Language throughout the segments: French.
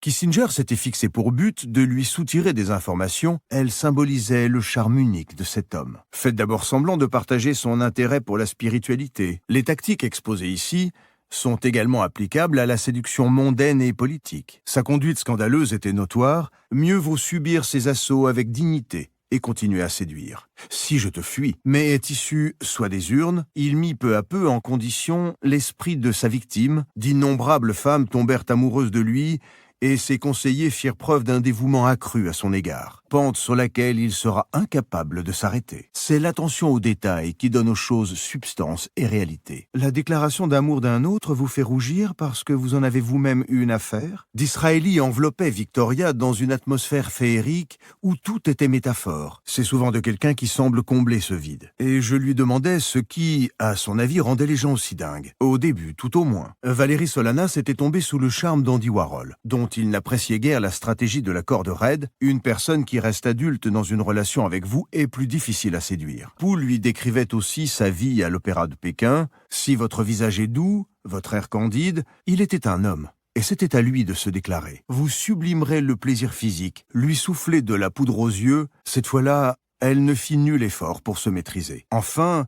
Kissinger s'était fixé pour but de lui soutirer des informations. Elle symbolisait le charme unique de cet homme. Faites d'abord semblant de partager son intérêt pour la spiritualité. Les tactiques exposées ici sont également applicables à la séduction mondaine et politique. Sa conduite scandaleuse était notoire, mieux vaut subir ses assauts avec dignité et continuer à séduire. Si je te fuis, mais est issu soit des urnes, il mit peu à peu en condition l'esprit de sa victime. D'innombrables femmes tombèrent amoureuses de lui et ses conseillers firent preuve d'un dévouement accru à son égard, pente sur laquelle il sera incapable de s'arrêter. C'est l'attention aux détails qui donne aux choses substance et réalité. La déclaration d'amour d'un autre vous fait rougir parce que vous en avez vous-même eu une affaire? Disraeli enveloppait Victoria dans une atmosphère féerique où tout était métaphore. C'est souvent de quelqu'un qui semble combler ce vide. Et je lui demandais ce qui, à son avis, rendait les gens aussi dingues. Au début, tout au moins. Valérie Solanas était tombée sous le charme d'Andy Warhol, dont il n'appréciait guère la stratégie de la corde raide. Une personne qui reste adulte dans une relation avec vous est plus difficile à séduire. Poole lui décrivait aussi sa vie à l'Opéra de Pékin. Si votre visage est doux, votre air candide, il était un homme. Et c'était à lui de se déclarer. Vous sublimerez le plaisir physique, lui souffler de la poudre aux yeux. Cette fois-là, elle ne fit nul effort pour se maîtriser. Enfin,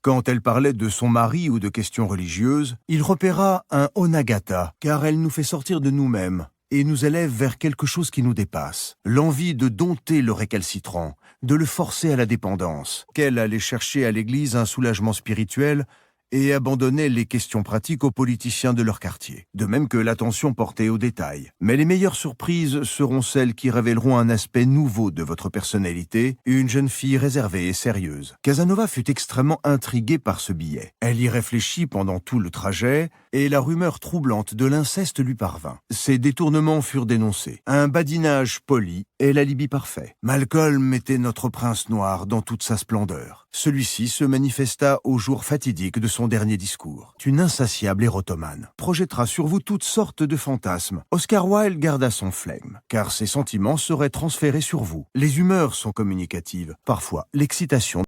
quand elle parlait de son mari ou de questions religieuses, il repéra un onagata, car elle nous fait sortir de nous-mêmes et nous élève vers quelque chose qui nous dépasse. L'envie de dompter le récalcitrant, de le forcer à la dépendance, qu'elle allait chercher à l'église un soulagement spirituel et abandonnait les questions pratiques aux politiciens de leur quartier. De même que l'attention portée aux détails. Mais les meilleures surprises seront celles qui révéleront un aspect nouveau de votre personnalité, une jeune fille réservée et sérieuse. Casanova fut extrêmement intriguée par ce billet. Elle y réfléchit pendant tout le trajet, et la rumeur troublante de l'inceste lui parvint. Ses détournements furent dénoncés. Un badinage poli est l'alibi parfait. Malcolm était notre prince noir dans toute sa splendeur. Celui-ci se manifesta au jour fatidique de son dernier discours. Une insatiable érotomane projettera sur vous toutes sortes de fantasmes. Oscar Wilde garda son flegme, car ses sentiments seraient transférés sur vous. Les humeurs sont communicatives. Parfois, l'excitation